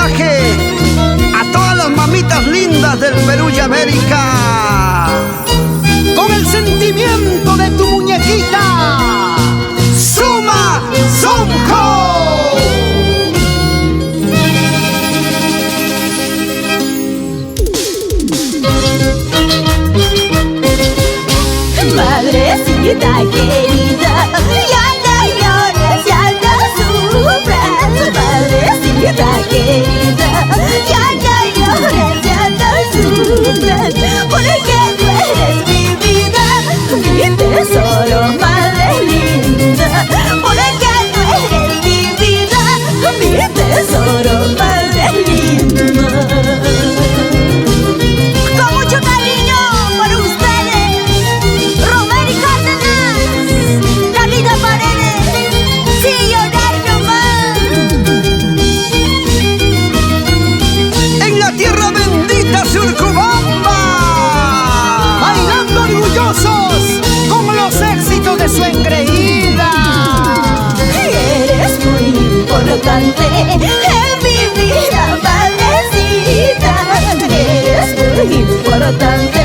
homenaje a todas las mamitas lindas del Perú y América. Con el sentimiento de tu muñequita, Suma Sonjo. Madrecita querida, ya no llores, ya no sufras. Madrecita querida, ya no llores, ya no sufras. Porque tú eres mi vida, mi tesoro, madre linda. Porque tú eres mi vida, mi tesoro, madre linda. Con mucho cariño para ustedes, Romero y Cárdenas, Lalita Paredes, sin llorar nomás. En la tierra bendita Surcubamba, bailando orgullosos con los éxitos de su engreída. Eres muy importante en mi vida, madrecita. Eres muy importante